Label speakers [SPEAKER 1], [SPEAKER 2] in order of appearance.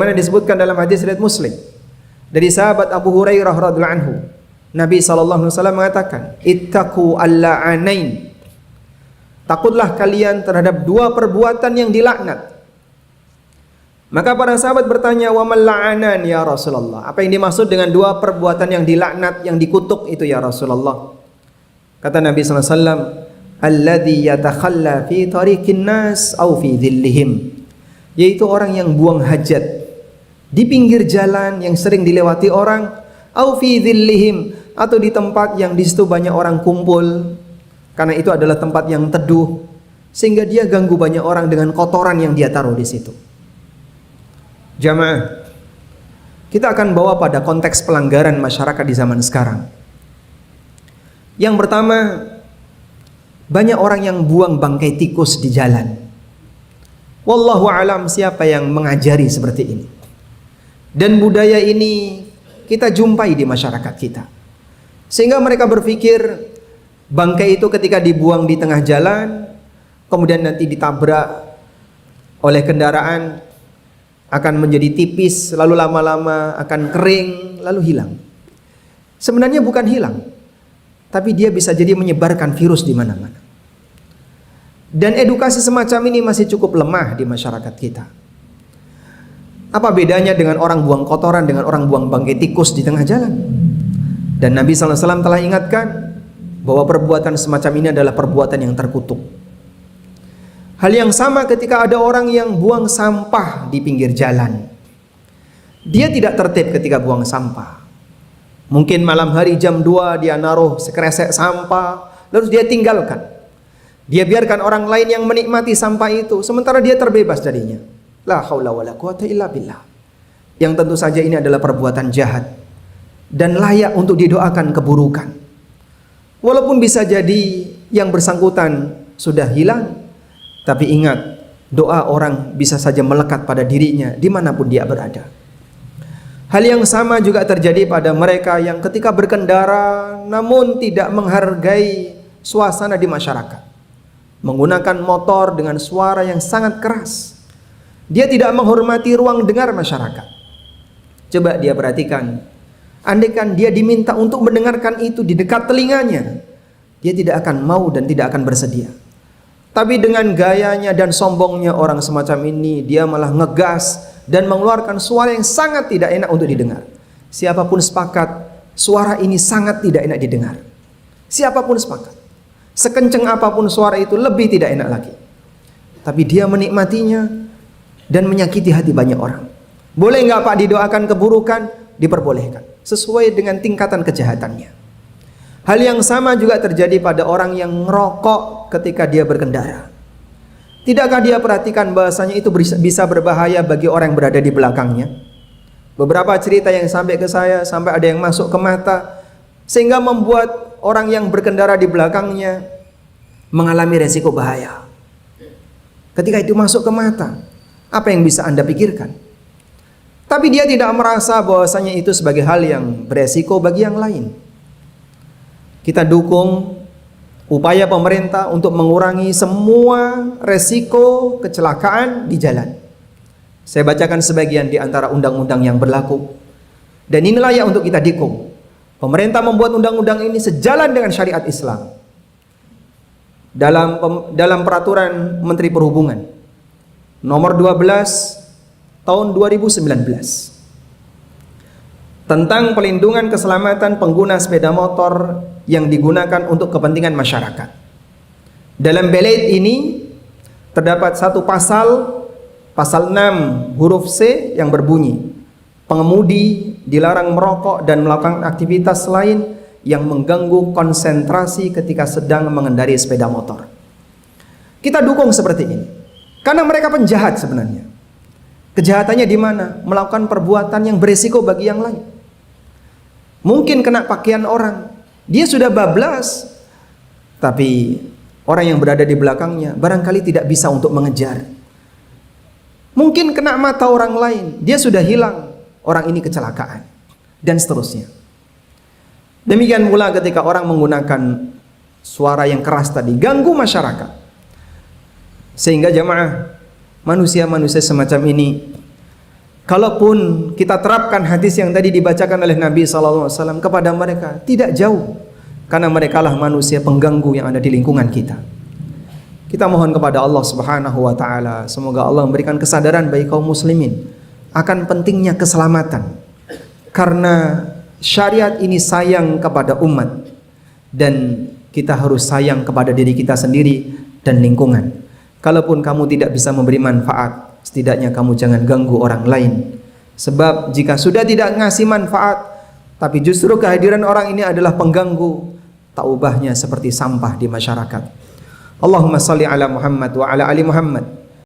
[SPEAKER 1] Mana disebutkan dalam hadis riwayat Muslim dari sahabat Abu Hurairah radhiyallahu anhu, Nabi sallallahu alaihi wasallam mengatakan, "Ittaqu al-la'anain." Takutlah kalian terhadap dua perbuatan yang dilaknat. Maka para sahabat bertanya, "Wa mal la'anan ya Rasulullah?" Apa yang dimaksud dengan dua perbuatan yang dilaknat, yang dikutuk itu ya Rasulullah? Kata Nabi sallallahu alaihi wasallam, "Alladzi yatakhalla fi tariqin nas aw fi dhillihim." Yaitu orang yang buang hajat di pinggir jalan yang sering dilewati orang, au fi dhillihim, atau di tempat yang di situ banyak orang kumpul, karena itu adalah tempat yang teduh sehingga dia ganggu banyak orang dengan kotoran yang dia taruh di situ. Jamaah, kita akan bawa pada konteks pelanggaran masyarakat di zaman sekarang. Yang pertama, banyak orang yang buang bangkai tikus di jalan. Wallahu alam siapa yang mengajari seperti ini. Dan budaya ini kita jumpai di masyarakat kita. Sehingga mereka berpikir bangkai itu ketika dibuang di tengah jalan, kemudian nanti ditabrak oleh kendaraan, akan menjadi tipis, lalu lama-lama akan kering, lalu hilang. Sebenarnya bukan hilang, tapi dia bisa jadi menyebarkan virus di mana-mana. Dan edukasi semacam ini masih cukup lemah di masyarakat kita. Apa bedanya dengan orang buang kotoran dengan orang buang bangkai tikus di tengah jalan? Dan Nabi SAW telah ingatkan bahwa perbuatan semacam ini adalah perbuatan yang terkutuk. Hal yang sama ketika ada orang yang buang sampah di pinggir jalan. Dia tidak tertib ketika buang sampah. Mungkin malam hari jam 2 dia naruh sekresek sampah, lalu dia tinggalkan. Dia biarkan orang lain yang menikmati sampah itu, sementara dia terbebas darinya. La haula wala quwata illa billah. Yang tentu saja ini adalah perbuatan jahat dan layak untuk didoakan keburukan. Walaupun bisa jadi yang bersangkutan sudah hilang, tapi ingat, doa orang bisa saja melekat pada dirinya dimanapun dia berada. Hal yang sama juga terjadi pada mereka yang ketika berkendara namun tidak menghargai suasana di masyarakat, menggunakan motor dengan suara yang sangat keras. Dia tidak menghormati ruang dengar masyarakat. Coba dia perhatikan, andaikan dia diminta untuk mendengarkan itu di dekat telinganya, dia tidak akan mau dan tidak akan bersedia. Tapi dengan gayanya dan sombongnya orang semacam ini, dia malah ngegas dan mengeluarkan suara yang sangat tidak enak untuk didengar. Siapapun sepakat, suara ini sangat tidak enak didengar. Siapapun sepakat, sekencang apapun suara itu lebih tidak enak lagi. Tapi dia menikmatinya dan menyakiti hati banyak orang. Boleh nggak Pak didoakan keburukan? Diperbolehkan, sesuai dengan tingkatan kejahatannya. Hal yang sama juga terjadi pada orang yang ngerokok ketika dia berkendara. Tidakkah dia perhatikan bahasanya itu bisa berbahaya bagi orang yang berada di belakangnya? Beberapa cerita yang sampai ke saya, sampai ada yang masuk ke mata, sehingga membuat orang yang berkendara di belakangnya mengalami resiko bahaya. Ketika itu masuk ke mata, apa yang bisa Anda pikirkan? Tapi dia tidak merasa bahwasanya itu sebagai hal yang beresiko bagi yang lain. Kita dukung upaya pemerintah untuk mengurangi semua resiko kecelakaan di jalan. Saya bacakan sebagian di antara undang-undang yang berlaku. Dan ini layak untuk kita dukung. Pemerintah membuat undang-undang ini sejalan dengan syariat Islam. Dalam peraturan Menteri Perhubungan nomor 12 tahun 2019 tentang pelindungan keselamatan pengguna sepeda motor yang digunakan untuk kepentingan masyarakat. Dalam belait ini terdapat satu pasal 6 huruf C yang berbunyi, pengemudi dilarang merokok dan melakukan aktivitas lain yang mengganggu konsentrasi ketika sedang mengendarai sepeda motor. Kita dukung seperti ini karena mereka penjahat sebenarnya. Kejahatannya di mana? Melakukan perbuatan yang beresiko bagi yang lain. Mungkin kena pakaian orang, dia sudah bablas, tapi orang yang berada di belakangnya barangkali tidak bisa untuk mengejar. Mungkin kena mata orang lain, dia sudah hilang, orang ini kecelakaan, dan seterusnya. Demikian pula ketika orang menggunakan suara yang keras tadi, ganggu masyarakat. Sehingga jamaah, manusia-manusia semacam ini Kalaupun kita terapkan hadis yang tadi dibacakan oleh Nabi SAW kepada mereka, tidak jauh, karena mereka lah manusia pengganggu yang ada di lingkungan kita. Kita mohon kepada Allah Subhanahu wa taala, semoga Allah memberikan kesadaran bagi kaum muslimin akan pentingnya keselamatan. Karena syariat ini sayang kepada umat, dan kita harus sayang kepada diri kita sendiri dan lingkungan. Kalaupun kamu tidak bisa memberi manfaat, setidaknya kamu jangan ganggu orang lain. Sebab jika sudah tidak ngasih manfaat, tapi justru kehadiran orang ini adalah pengganggu, tak ubahnya seperti sampah di masyarakat. Allahumma salli ala Muhammad wa ala ali Muhammad